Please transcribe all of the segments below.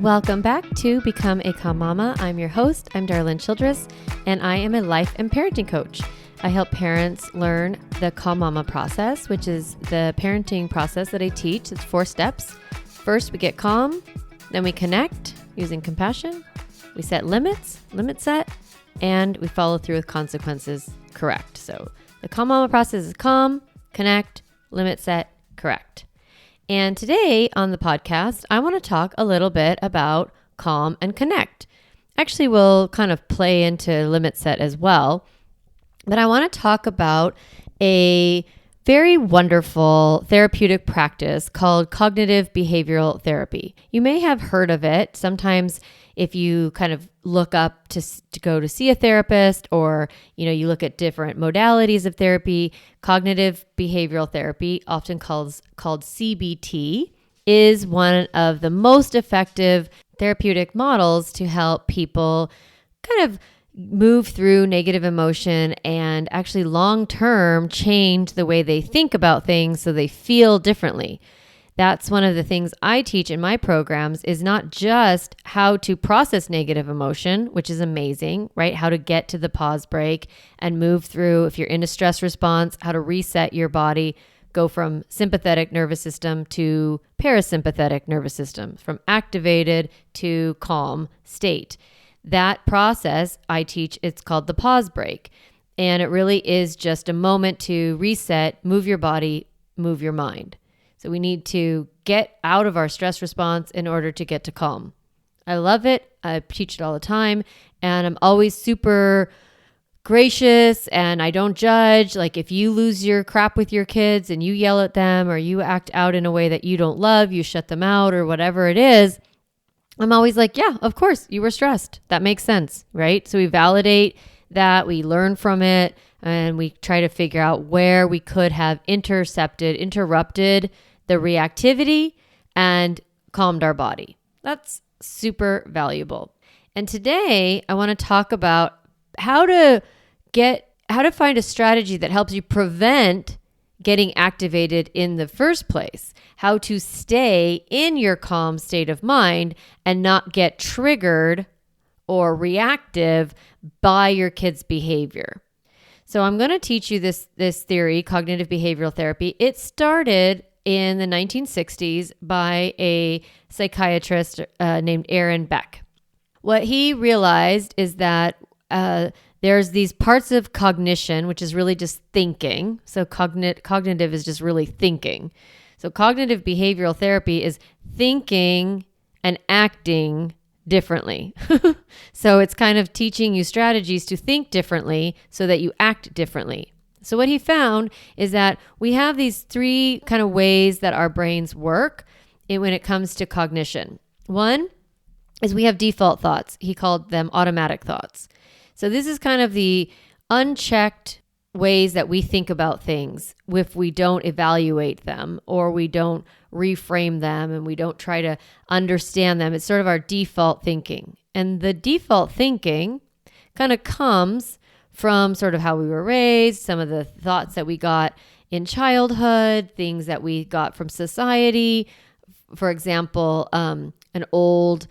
Welcome back to Become a Calm Mama. I'm your host. I'm Darlene Childress, and I am a life and parenting coach. I help parents learn the Calm Mama process, which is the parenting process that I teach. It's 4 steps. First, we get calm. Then we connect using compassion. We set limits, limit set, and we follow through with consequences correct. So the Calm Mama process is calm, connect, limit set, correct. And today on the podcast, I want to talk a little bit about calm and connect. Actually, we'll kind of play into limit set as well. But I want to talk about a very wonderful therapeutic practice called cognitive behavioral therapy. You may have heard of it. Sometimes if you kind of look up to go to see a therapist, or you look at different modalities of therapy, cognitive behavioral therapy, often called CBT, is one of the most effective therapeutic models to help people kind of move through negative emotion and actually long-term change the way they think about things so they feel differently. That's one of the things I teach in my programs, is not just how to process negative emotion, which is amazing, right? How to get to the pause break and move through, if you're in a stress response, how to reset your body, go from sympathetic nervous system to parasympathetic nervous system, from activated to calm state. That process I teach, it's called the pause break. And it really is just a moment to reset, move your body, move your mind. So we need to get out of our stress response in order to get to calm. I love it. I teach it all the time. And I'm always super gracious and I don't judge. Like if you lose your crap with your kids and you yell at them or you act out in a way that you don't love, you shut them out or whatever it is, I'm always like, yeah, of course, you were stressed. That makes sense, right? So we validate that, we learn from it, and we try to figure out where we could have interrupted the reactivity and calmed our body. That's super valuable. And today I want to talk about how to find a strategy that helps you prevent getting activated in the first place, how to stay in your calm state of mind and not get triggered or reactive by your kid's behavior. So I'm going to teach you this theory, cognitive behavioral therapy. It started in the 1960s by a psychiatrist named Aaron Beck. What he realized is that there's these parts of cognition, which is really just thinking. So cognitive is just really thinking. So cognitive behavioral therapy is thinking and acting differently. So it's kind of teaching you strategies to think differently so that you act differently. So what he found is that we have these 3 kind of ways that our brains work when it comes to cognition. One is we have default thoughts. He called them automatic thoughts. So this is kind of the unchecked ways that we think about things if we don't evaluate them or we don't reframe them and we don't try to understand them. It's sort of our default thinking. And the default thinking kind of comes from sort of how we were raised, some of the thoughts that we got in childhood, things that we got from society. For example, an old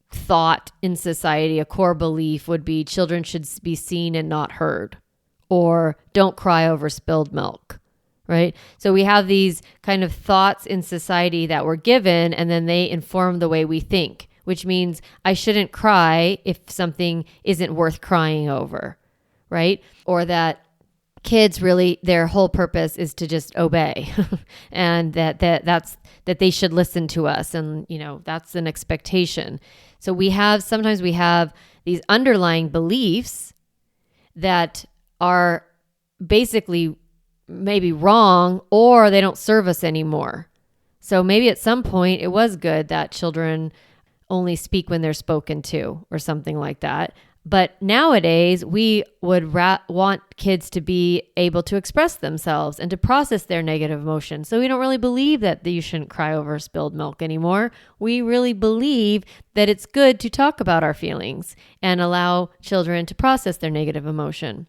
thought in society, a core belief would be children should be seen and not heard, or don't cry over spilled milk, right? So we have these kind of thoughts in society that were given, and then they inform the way we think, which means I shouldn't cry if something isn't worth crying over, right? Or that kids really, their whole purpose is to just obey and that they should listen to us. And, that's an expectation. So sometimes we have these underlying beliefs that are basically maybe wrong, or they don't serve us anymore. So maybe at some point it was good that children only speak when they're spoken to or something like that. But nowadays, we would want kids to be able to express themselves and to process their negative emotions. So we don't really believe that you shouldn't cry over spilled milk anymore. We really believe that it's good to talk about our feelings and allow children to process their negative emotion.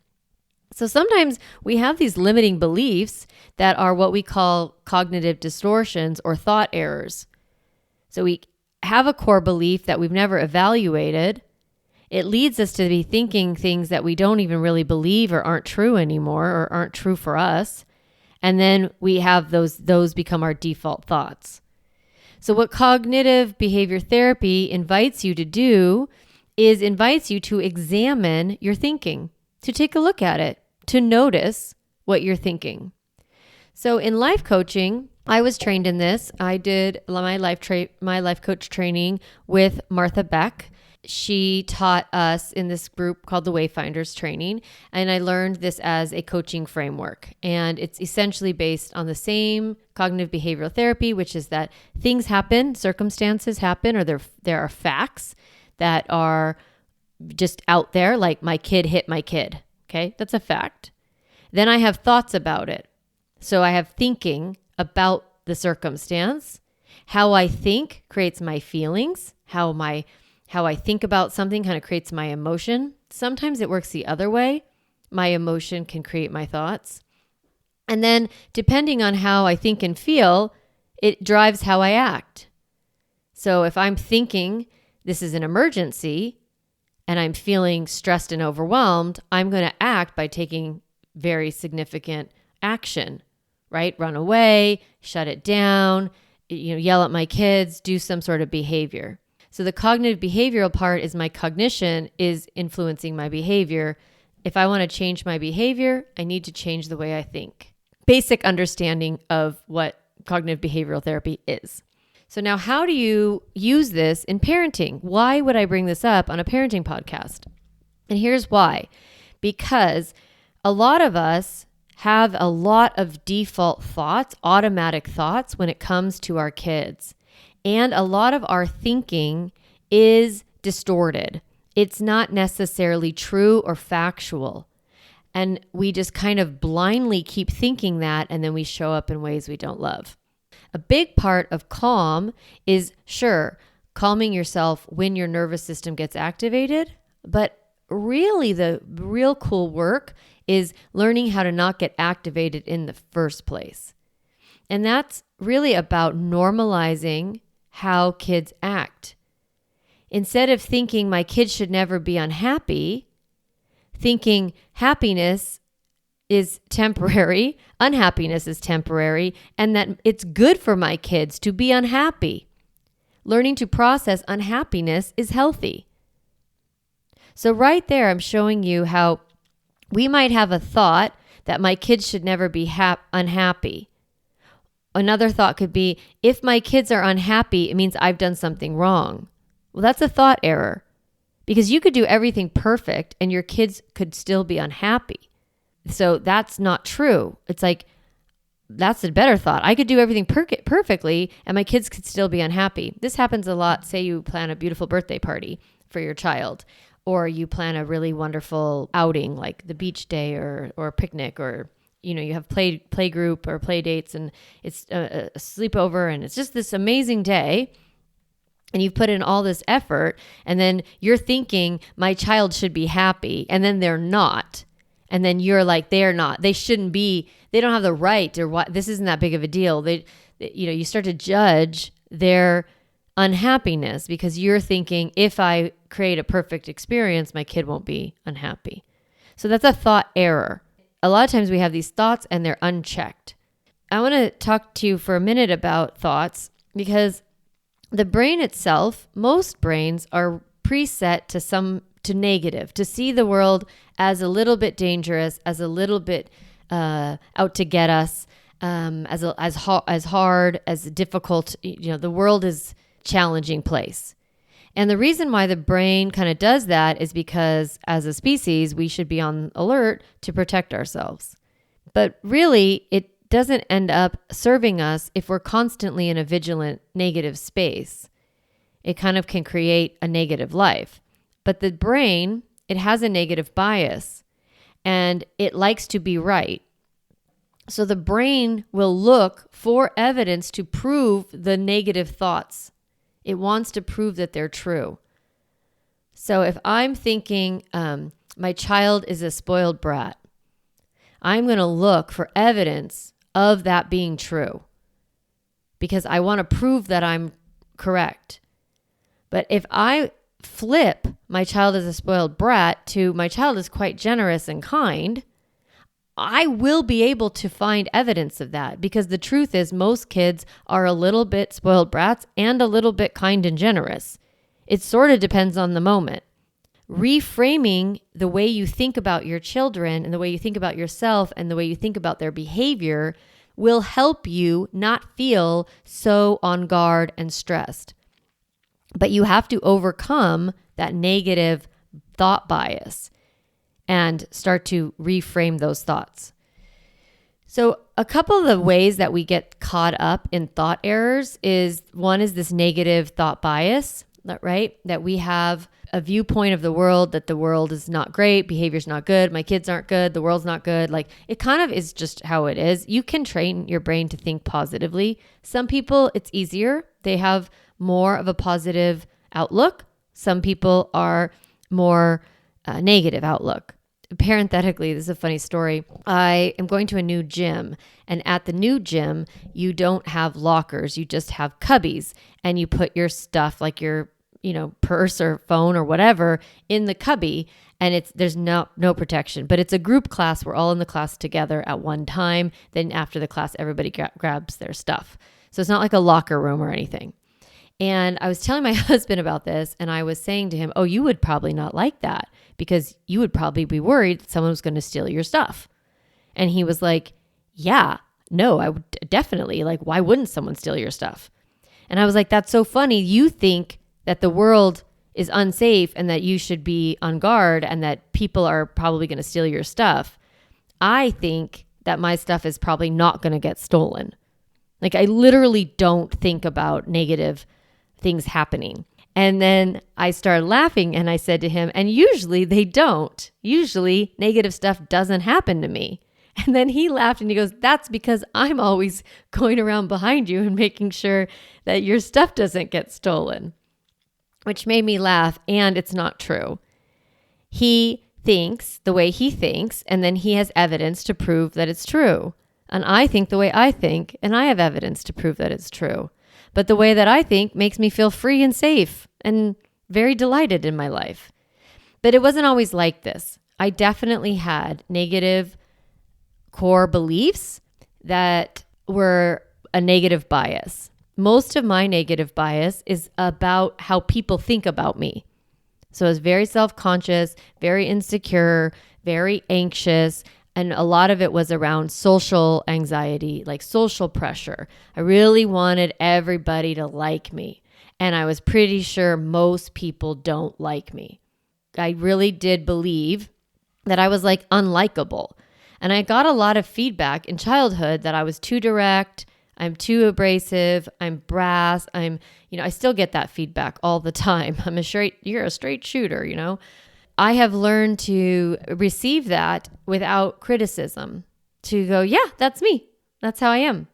So sometimes we have these limiting beliefs that are what we call cognitive distortions or thought errors. So have a core belief that we've never evaluated, it leads us to be thinking things that we don't even really believe or aren't true anymore or aren't true for us. And then we have those become our default thoughts. So what cognitive behavior therapy invites you to do is invites you to examine your thinking, to take a look at it, to notice what you're thinking. So in life coaching, I was trained in this. I did my life coach training with Martha Beck. She taught us in this group called the Wayfinders training, and I learned this as a coaching framework. And it's essentially based on the same cognitive behavioral therapy, which is that things happen, circumstances happen, or there are facts that are just out there, like my kid hit my kid. Okay, that's a fact. Then I have thoughts about it. So I have thinking about the circumstance. How I think creates my feelings. How I think about something kind of creates my emotion. Sometimes it works the other way. My emotion can create my thoughts. And then depending on how I think and feel, it drives how I act. So if I'm thinking this is an emergency and I'm feeling stressed and overwhelmed, I'm going to act by taking very significant action, right? Run away, shut it down, yell at my kids, do some sort of behavior. So the cognitive behavioral part is my cognition is influencing my behavior. If I want to change my behavior, I need to change the way I think. Basic understanding of what cognitive behavioral therapy is. So now how do you use this in parenting? Why would I bring this up on a parenting podcast? And here's why. Because a lot of us have a lot of default thoughts, automatic thoughts when it comes to our kids. And a lot of our thinking is distorted. It's not necessarily true or factual. And we just kind of blindly keep thinking that, and then we show up in ways we don't love. A big part of calm is, sure, calming yourself when your nervous system gets activated, but really the real cool work is learning how to not get activated in the first place. And that's really about normalizing how kids act. Instead of thinking my kid should never be unhappy, thinking happiness is temporary, unhappiness is temporary, and that it's good for my kids to be unhappy. Learning to process unhappiness is healthy. So right there, I'm showing you how we might have a thought that my kids should never be unhappy. Another thought could be, if my kids are unhappy, it means I've done something wrong. Well, that's a thought error, because you could do everything perfect and your kids could still be unhappy. So that's not true. It's like, that's a better thought. I could do everything perfectly and my kids could still be unhappy. This happens a lot. Say you plan a beautiful birthday party for your child, or you plan a really wonderful outing like the beach day or a picnic, or you have play group or play dates, and it's a sleepover, and it's just this amazing day. And you've put in all this effort, and then you're thinking my child should be happy, and then they're not. And then you're like, they're not. They shouldn't be. They don't have the right, or what? This isn't that big of a deal. You start to judge their unhappiness because you're thinking, if I create a perfect experience, my kid won't be unhappy. So that's a thought error. A lot of times we have these thoughts and they're unchecked. I want to talk to you for a minute about thoughts, because the brain itself, most brains are preset to negative, to see the world as a little bit dangerous, as a little bit out to get us, as hard, as difficult. The world is a challenging place. And the reason why the brain kind of does that is because as a species, we should be on alert to protect ourselves. But really, it doesn't end up serving us if we're constantly in a vigilant negative space. It kind of can create a negative life. But the brain, it has a negative bias and it likes to be right. So the brain will look for evidence to prove the negative thoughts. It wants to prove that they're true. So if I'm thinking my child is a spoiled brat, I'm going to look for evidence of that being true because I want to prove that I'm correct. But if I flip my child is a spoiled brat to my child is quite generous and kind, I will be able to find evidence of that, because the truth is most kids are a little bit spoiled brats and a little bit kind and generous. It sort of depends on the moment. Reframing the way you think about your children and the way you think about yourself and the way you think about their behavior will help you not feel so on guard and stressed. But you have to overcome that negative thought bias and start to reframe those thoughts. So a couple of the ways that we get caught up in thought errors is, one is this negative thought bias, right? That we have a viewpoint of the world that the world is not great, behavior's not good, my kids aren't good, the world's not good. Like, it kind of is just how it is. You can train your brain to think positively. Some people, it's easier. They have more of a positive outlook. Some people are more negative outlook. Parenthetically, this is a funny story. I am going to a new gym, and at the new gym, you don't have lockers. You just have cubbies, and you put your stuff, like your, purse or phone or whatever, in the cubby, and there's no protection. But it's a group class. We're all in the class together at one time. Then after the class, everybody grabs their stuff. So it's not like a locker room or anything. And I was telling my husband about this, and I was saying to him, oh, you would probably not like that, because you would probably be worried that someone was going to steal your stuff. And he was like, yeah, no, I would definitely. Like, why wouldn't someone steal your stuff? And I was like, that's so funny. You think that the world is unsafe and that you should be on guard and that people are probably going to steal your stuff. I think that my stuff is probably not going to get stolen. Like, I literally don't think about negative things happening. And then I started laughing and I said to him, and usually they don't. Usually negative stuff doesn't happen to me. And then he laughed and he goes, that's because I'm always going around behind you and making sure that your stuff doesn't get stolen, which made me laugh. And it's not true. He thinks the way he thinks, and then he has evidence to prove that it's true. And I think the way I think, and I have evidence to prove that it's true. But the way that I think makes me feel free and safe and very delighted in my life. But it wasn't always like this. I definitely had negative core beliefs that were a negative bias. Most of my negative bias is about how people think about me. So I was very self-conscious, very insecure, very anxious. And a lot of it was around social anxiety, like social pressure. I really wanted everybody to like me. And I was pretty sure most people don't like me. I really did believe that I was like unlikable. And I got a lot of feedback in childhood that I was too direct, I'm too abrasive, I'm brass, I still get that feedback all the time. You're a straight shooter, I have learned to receive that without criticism, to go, yeah, that's me. That's how I am.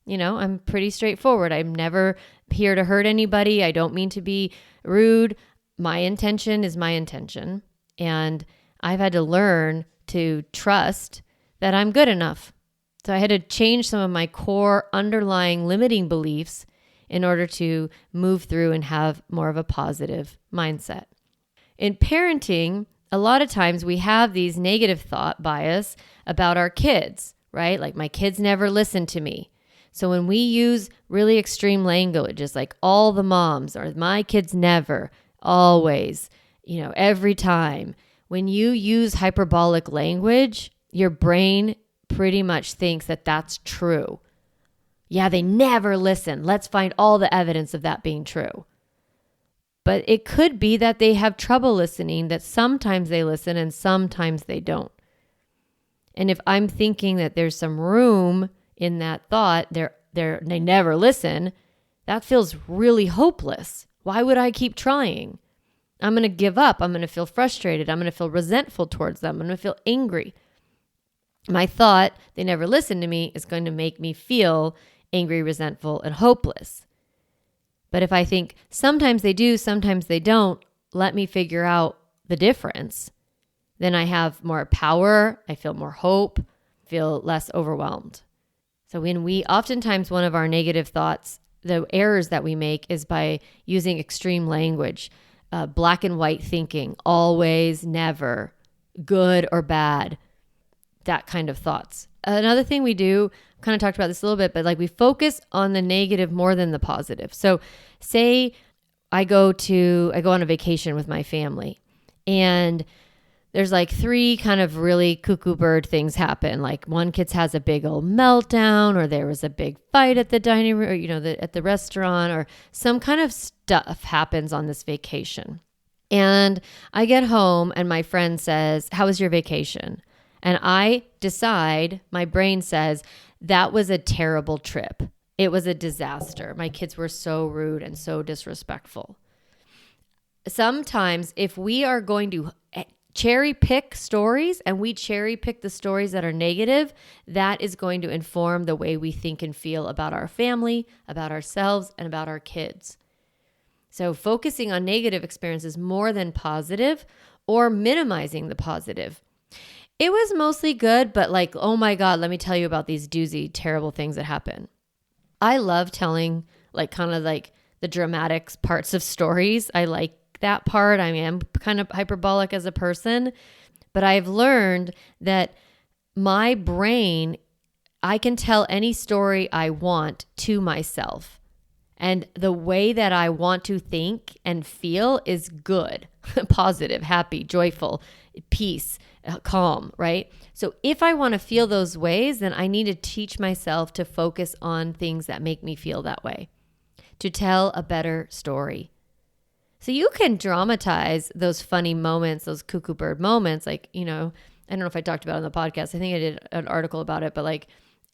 I'm pretty straightforward. I'm never here to hurt anybody. I don't mean to be rude. My intention is my intention. And I've had to learn to trust that I'm good enough. So I had to change some of my core underlying limiting beliefs in order to move through and have more of a positive mindset. In parenting, a lot of times we have these negative thought bias about our kids, right? Like, my kids never listen to me. So when we use really extreme language, just like all the moms, or my kids never, always, every time, when you use hyperbolic language, your brain pretty much thinks that that's true. Yeah, they never listen. Let's find all the evidence of that being true. But it could be that they have trouble listening, that sometimes they listen and sometimes they don't. And if I'm thinking that there's some room in that thought, they never listen, that feels really hopeless. Why would I keep trying? I'm going to give up. I'm going to feel frustrated. I'm going to feel resentful towards them. I'm going to feel angry. My thought, they never listen to me, is going to make me feel angry, resentful, and hopeless. But if I think sometimes they do, sometimes they don't, let me figure out the difference, then I have more power, I feel more hope, feel less overwhelmed. So oftentimes one of our negative thoughts the errors that we make is by using extreme language, black and white thinking, always, never, good or bad, that kind of thoughts. Another thing we do, kind of talked about this a little bit, but like we focus on the negative more than the positive. So say I go on a vacation with my family and there's like 3 kind of really cuckoo bird things happen. Like one kid has a big old meltdown, or there was a big fight at the dining room, or at the restaurant, or some kind of stuff happens on this vacation. And I get home and my friend says, "How was your vacation?" And I decide, my brain says, that was a terrible trip. It was a disaster. My kids were so rude and so disrespectful. Sometimes if we are going to cherry pick stories and we cherry pick the stories that are negative, that is going to inform the way we think and feel about our family, about ourselves, and about our kids. So focusing on negative experiences more than positive, or minimizing the positive. It was mostly good, but like, oh my God, let me tell you about these doozy, terrible things that happen. I love telling like kind of like the dramatic parts of stories. I like that part. I am kind of hyperbolic as a person, but I've learned that my brain, I can tell any story I want to myself. And the way that I want to think and feel is good, positive, happy, joyful, peace, calm, right? So if I want to feel those ways, then I need to teach myself to focus on things that make me feel that way, to tell a better story. So you can dramatize those funny moments, those cuckoo bird moments. Like, I don't know if I talked about it on the podcast. I think I did an article about it, but like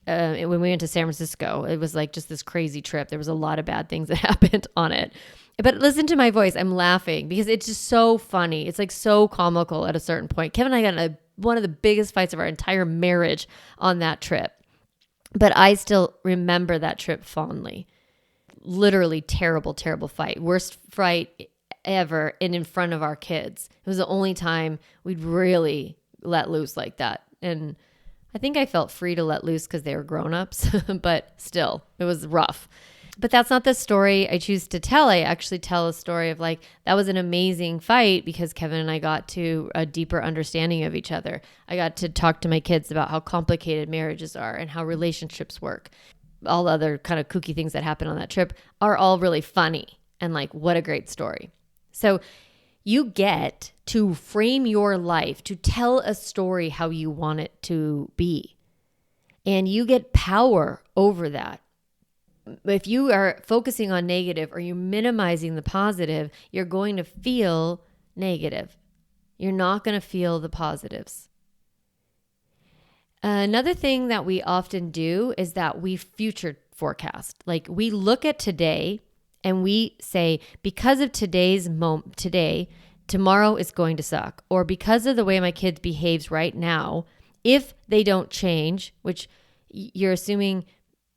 when we went to San Francisco, it was like just this crazy trip. There was a lot of bad things that happened on it. But listen to my voice. I'm laughing because it's just so funny. It's like so comical at a certain point. Kevin and I got one of the biggest fights of our entire marriage on that trip. But I still remember that trip fondly. Literally terrible, terrible fight. Worst fight ever, and in front of our kids. It was the only time we'd really let loose like that. And I think I felt free to let loose because they were grown-ups, but still, it was rough. But that's not the story I choose to tell. I actually tell a story of like, that was an amazing fight because Kevin and I got to a deeper understanding of each other. I got to talk to my kids about how complicated marriages are and how relationships work. All the other kind of kooky things that happen on that trip are all really funny, and like, what a great story. So you get to frame your life, to tell a story how you want it to be. And you get power over that. If you are focusing on negative or you're minimizing the positive, you're going to feel negative. You're not going to feel the positives. Another thing that we often do is that we future forecast. Like we look at today and we say, because of today, tomorrow is going to suck. Or because of the way my kid behaves right now, if they don't change, which you're assuming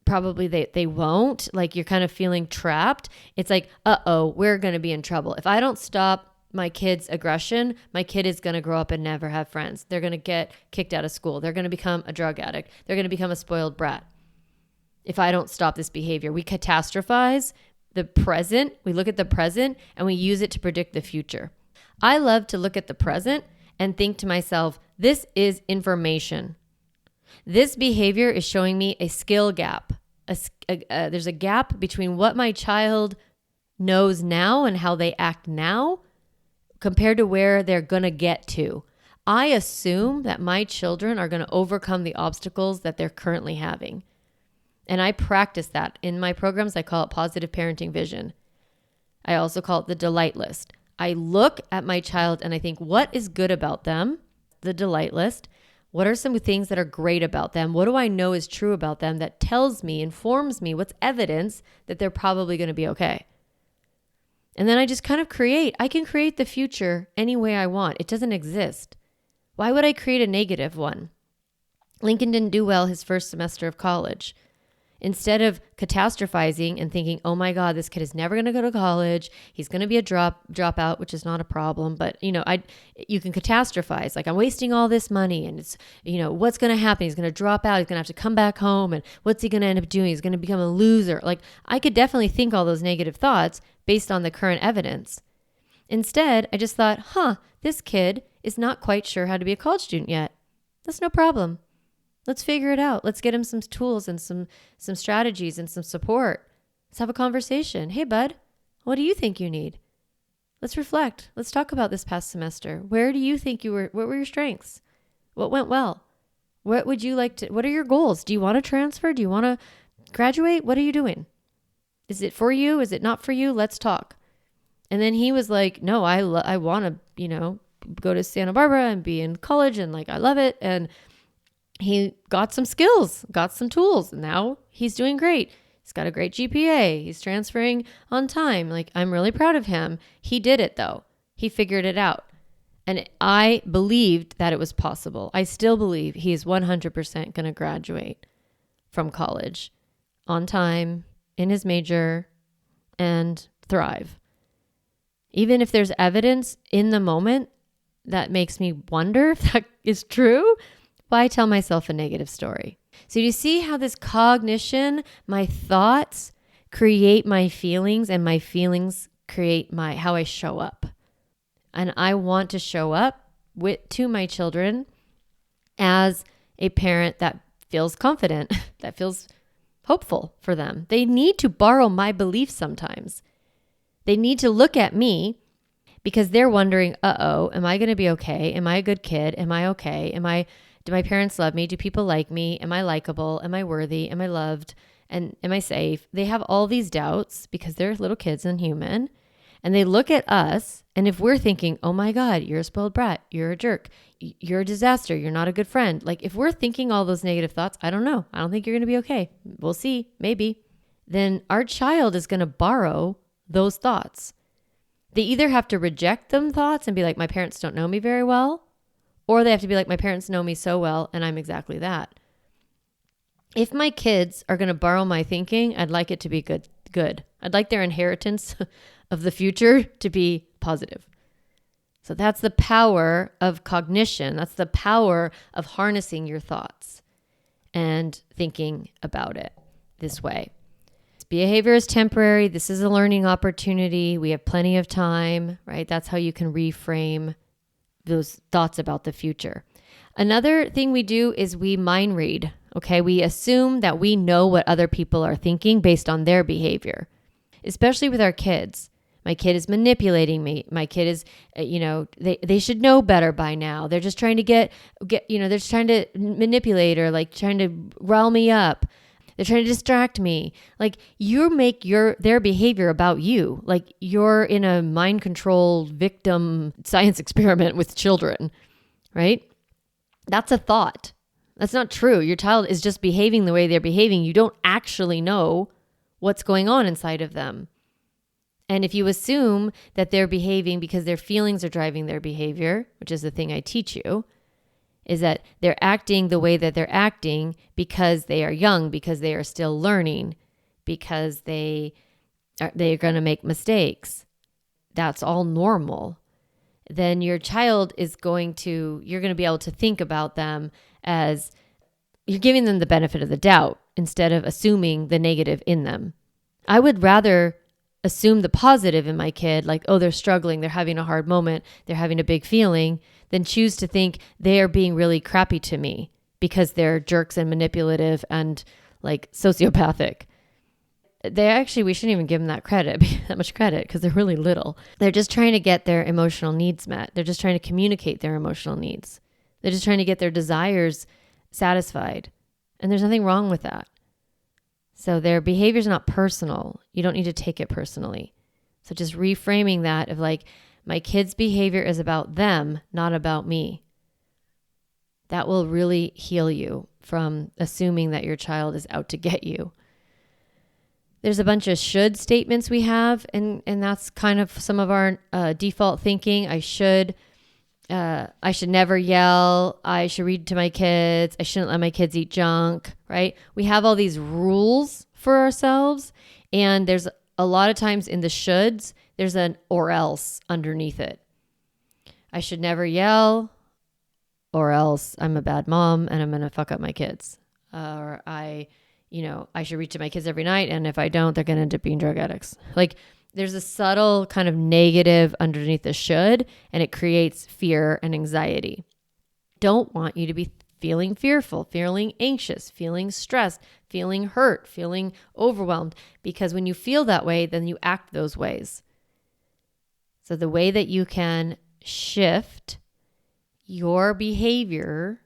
probably they won't, like you're kind of feeling trapped. It's like, we're going to be in trouble. If I don't stop my kid's aggression, my kid is going to grow up and never have friends. They're going to get kicked out of school. They're going to become a drug addict. They're going to become a spoiled brat. If I don't stop this behavior, we catastrophize the present. We look at the present and we use it to predict the future. I love to look at the present and think to myself, this is information. This behavior is showing me a skill gap. There's a gap between what my child knows now and how they act now compared to where they're going to get to. I assume that my children are going to overcome the obstacles that they're currently having. And I practice that in my programs. I call it positive parenting vision. I also call it the delight list. I look at my child and I think, what is good about them? The delight list. What are some things that are great about them? What do I know is true about them that tells me, informs me, what's evidence that they're probably going to be okay? And then I just kind of I can create the future any way I want. It doesn't exist. Why would I create a negative one? Lincoln didn't do well his first semester of college. instead of catastrophizing and thinking, oh my God, this kid is never going to go to college. He's going to be a dropout, which is not a problem. But, you can catastrophize. Like, I'm wasting all this money and it's, what's going to happen? He's going to drop out. He's going to have to come back home. And what's he going to end up doing? He's going to become a loser. Like, I could definitely think all those negative thoughts based on the current evidence. Instead, I just thought, this kid is not quite sure how to be a college student yet. That's no problem. Let's figure it out. Let's get him some tools and some strategies and some support. Let's have a conversation. Hey, bud, what do you think you need? Let's reflect. Let's talk about this past semester. Where do you think what were your strengths? What went well? What would you like what are your goals? Do you want to transfer? Do you want to graduate? What are you doing? Is it for you? Is it not for you? Let's talk. And then he was like, no, I want to, go to Santa Barbara and be in college and I love it. And he got some skills, got some tools. And now he's doing great. He's got a great GPA. He's transferring on time. I'm really proud of him. He did it though. He figured it out. And I believed that it was possible. I still believe he's 100% going to graduate from college on time, in his major, and thrive. Even if there's evidence in the moment that makes me wonder if that is true, why tell myself a negative story? So do you see how this cognition, my thoughts create my feelings and my feelings create how I show up? And I want to show up to my children as a parent that feels confident, that feels hopeful for them. They need to borrow my beliefs sometimes. They need to look at me because they're wondering, am I going to be okay? Am I a good kid? Am I okay? Do my parents love me? Do people like me? Am I likable? Am I worthy? Am I loved? And am I safe? They have all these doubts because they're little kids and human. And they look at us. And if we're thinking, oh my God, you're a spoiled brat, you're a jerk, you're a disaster, you're not a good friend. If we're thinking all those negative thoughts, I don't know. I don't think you're going to be okay. We'll see. Maybe. Then our child is going to borrow those thoughts. They either have to reject them thoughts and be like, my parents don't know me very well, or they have to be like, my parents know me so well and I'm exactly that. If my kids are going to borrow my thinking, I'd like it to be good. I'd like their inheritance of the future to be positive. So that's the power of cognition. That's the power of harnessing your thoughts and thinking about it this way. Behavior is temporary. This is a learning opportunity. We have plenty of time, right? That's how you can reframe those thoughts about the future. Another thing we do is we mind read, okay? We assume that we know what other people are thinking based on their behavior, especially with our kids. My kid is manipulating me. My kid is, they should know better by now. They're just trying to they're just trying to manipulate or trying to rile me up. They're trying to distract me. You make their behavior about you. You're in a mind control victim science experiment with children, right? That's a thought. That's not true. Your child is just behaving the way they're behaving. You don't actually know what's going on inside of them. And if you assume that they're behaving because their feelings are driving their behavior, which is the thing I teach you, is that they're acting the way that they're acting because they are young, because they are still learning, because they're going to make mistakes. That's all normal. Then your child you're going to be able to think about them as you're giving them the benefit of the doubt instead of assuming the negative in them. I would rather assume the positive in my kid, they're struggling, they're having a hard moment, they're having a big feeling, then choose to think they are being really crappy to me because they're jerks and manipulative and sociopathic. We shouldn't even give them that much credit because they're really little. They're just trying to get their emotional needs met. They're just trying to communicate their emotional needs. They're just trying to get their desires satisfied. And there's nothing wrong with that. So their behavior is not personal. You don't need to take it personally. So just reframing that of my kid's behavior is about them, not about me. That will really heal you from assuming that your child is out to get you. There's a bunch of should statements we have, and that's kind of some of our default thinking. I should I should never yell. I should read to my kids. I shouldn't let my kids eat junk, right? We have all these rules for ourselves. And there's a lot of times in the shoulds, there's an or else underneath it. I should never yell, or else I'm a bad mom and I'm going to fuck up my kids. Or I should read to my kids every night. And if I don't, they're going to end up being drug addicts. Like, there's a subtle kind of negative underneath the should, and it creates fear and anxiety. Don't want you to be feeling fearful, feeling anxious, feeling stressed, feeling hurt, feeling overwhelmed, because when you feel that way, then you act those ways. So the way that you can shift your behavior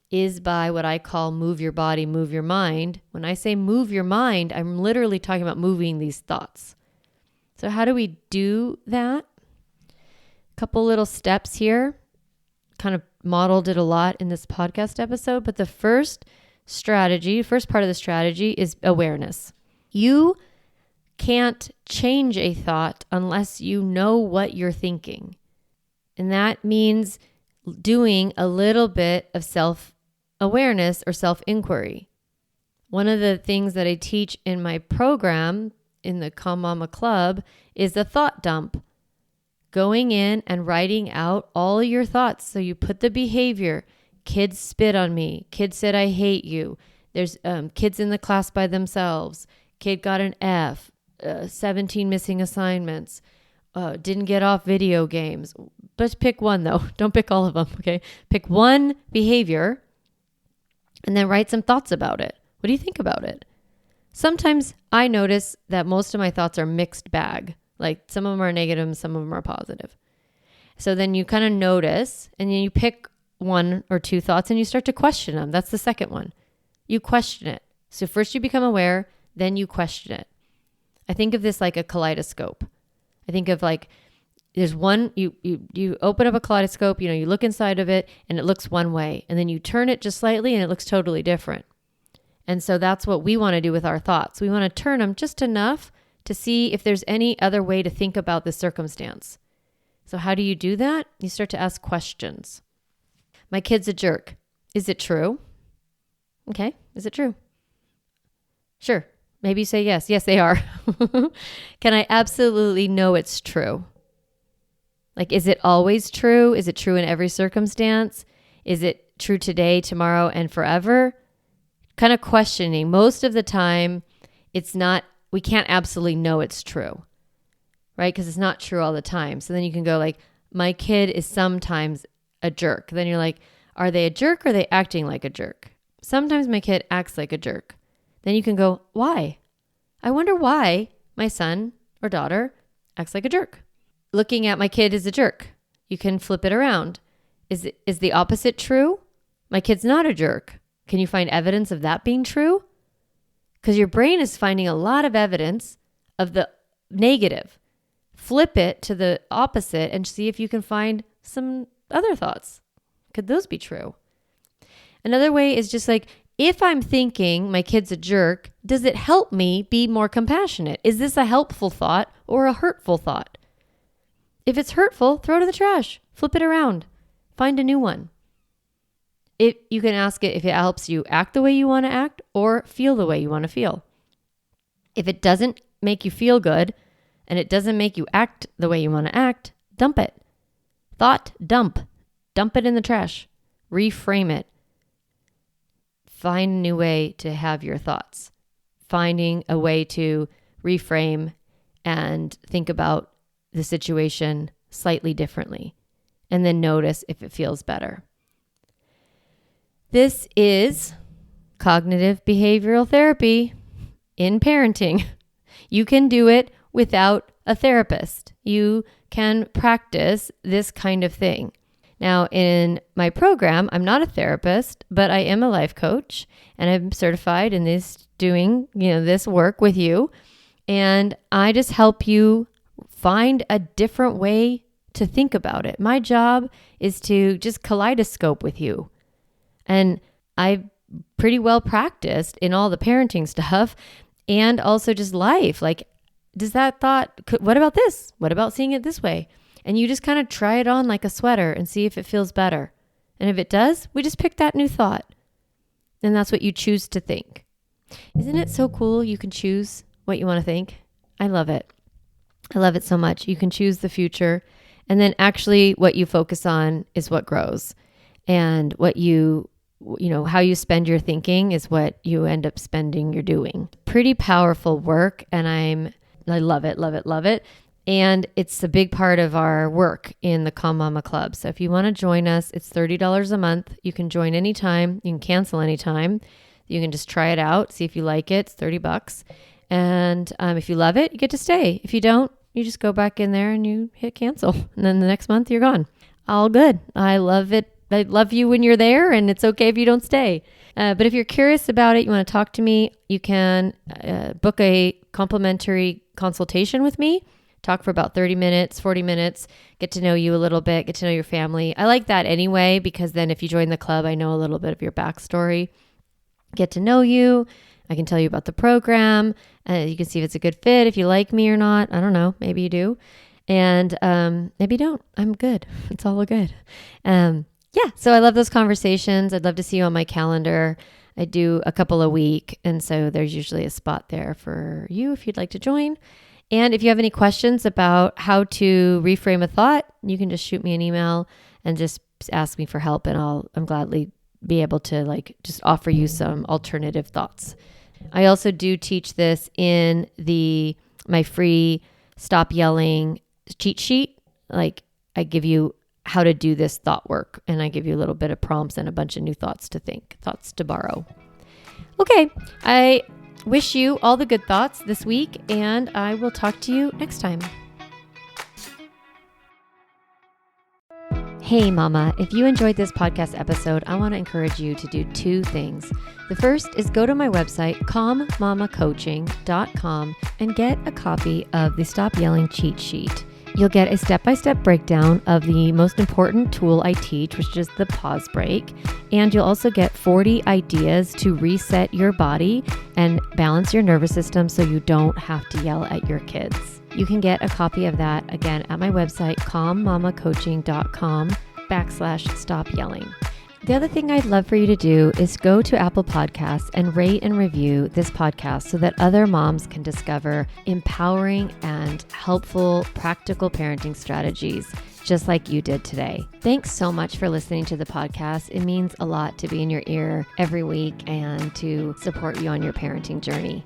is by what I call move your body, move your mind. When I say move your mind, I'm literally talking about moving these thoughts. So how do we do that? A couple little steps here. Kind of modeled it a lot in this podcast episode, but the first part of the strategy is awareness. You can't change a thought unless you know what you're thinking. And that means doing a little bit of self-awareness or self-inquiry. One of the things that I teach in my program in the Calm Mama Club is the thought dump. Going in and writing out all your thoughts. So you put the behavior. Kids spit on me. Kid said I hate you. There's kids in the class by themselves. Kid got an F. 17 missing assignments. Didn't get off video games. But pick one though. Don't pick all of them, okay? Pick one behavior and then write some thoughts about it. What do you think about it? Sometimes I notice that most of my thoughts are mixed bag. Like some of them are negative and some of them are positive. So then you kind of notice and then you pick one or two thoughts and you start to question them. That's the second one. You question it. So first you become aware, then you question it. I think of this like a kaleidoscope. I think of like there's one, you open up a kaleidoscope, you look inside of it and it looks one way. And then you turn it just slightly and it looks totally different. And so that's what we want to do with our thoughts. We want to turn them just enough to see if there's any other way to think about the circumstance. So how do you do that? You start to ask questions. My kid's a jerk. Is it true? Okay. Is it true? Sure. Maybe you say yes. Yes, they are. Can I absolutely know it's true? Like, is it always true? Is it true in every circumstance? Is it true today, tomorrow, and forever? Kind of questioning. Most of the time, we can't absolutely know it's true, right? Because it's not true all the time. So then you can go like, my kid is sometimes a jerk. Then you're like, are they a jerk or are they acting like a jerk? Sometimes my kid acts like a jerk. Then you can go, why? I wonder why my son or daughter acts like a jerk. Looking at my kid is a jerk. You can flip it around. Is the opposite true? My kid's not a jerk. Can you find evidence of that being true? Because your brain is finding a lot of evidence of the negative. Flip it to the opposite and see if you can find some other thoughts. Could those be true? Another way is just like, if I'm thinking my kid's a jerk, does it help me be more compassionate? Is this a helpful thought or a hurtful thought? If it's hurtful, throw it in the trash. Flip it around. Find a new one. You can ask it if it helps you act the way you want to act or feel the way you want to feel. If it doesn't make you feel good and it doesn't make you act the way you want to act, dump it. Thought dump. Dump it in the trash. Reframe it. Find a new way to have your thoughts. Finding a way to reframe and think about the situation slightly differently. And then notice if it feels better. This is cognitive behavioral therapy in parenting. You can do it without a therapist. You can practice this kind of thing. Now, in my program, I'm not a therapist, but I am a life coach and I'm certified in this doing, this work with you. And I just help you find a different way to think about it. My job is to just kaleidoscope with you. And I've pretty well practiced in all the parenting stuff and also just life. Like, does that thought, what about this? What about seeing it this way? And you just kind of try it on like a sweater and see if it feels better. And if it does, we just pick that new thought. And that's what you choose to think. Isn't it so cool? You can choose what you want to think. I love it. I love it so much. You can choose the future. And then actually what you focus on is what grows. And what how you spend your thinking is what you end up spending your doing. Pretty powerful work. And I love it, love it, love it. And it's a big part of our work in the Calm Mama Club. So if you want to join us, it's $30 a month. You can join anytime. You can cancel anytime. You can just try it out, see if you like it. It's $30. And if you love it, you get to stay. If you don't, you just go back in there and you hit cancel. And then the next month you're gone. All good. I love it. I love you when you're there, and it's okay if you don't stay. But if you're curious about it, you want to talk to me, you can book a complimentary consultation with me. Talk for about 30 minutes, 40 minutes, get to know you a little bit, get to know your family. I like that anyway, because then if you join the club, I know a little bit of your backstory. Get to know you. I can tell you about the program. You can see if it's a good fit, if you like me or not. I don't know. Maybe you do. And maybe you don't. I'm good. It's all good. So I love those conversations. I'd love to see you on my calendar. I do a couple a week. And so there's usually a spot there for you if you'd like to join. And if you have any questions about how to reframe a thought, you can just shoot me an email and just ask me for help, and I'm gladly be able to just offer you some alternative thoughts. I also do teach this in my free Stop Yelling cheat sheet. I give you how to do this thought work, and I give you a little bit of prompts and a bunch of new thoughts to think, thoughts to borrow. Okay, I wish you all the good thoughts this week, and I will talk to you next time. Hey mama, if you enjoyed this podcast episode, I want to encourage you to do two things. The first is go to my website, calmmamacoaching.com, and get a copy of the Stop Yelling cheat sheet. You'll get a step-by-step breakdown of the most important tool I teach, which is the pause break. And you'll also get 40 ideas to reset your body and balance your nervous system so you don't have to yell at your kids. You can get a copy of that, again, at my website, calmmamacoaching.com/stop yelling. The other thing I'd love for you to do is go to Apple Podcasts and rate and review this podcast so that other moms can discover empowering and helpful, practical parenting strategies, just like you did today. Thanks so much for listening to the podcast. It means a lot to be in your ear every week and to support you on your parenting journey.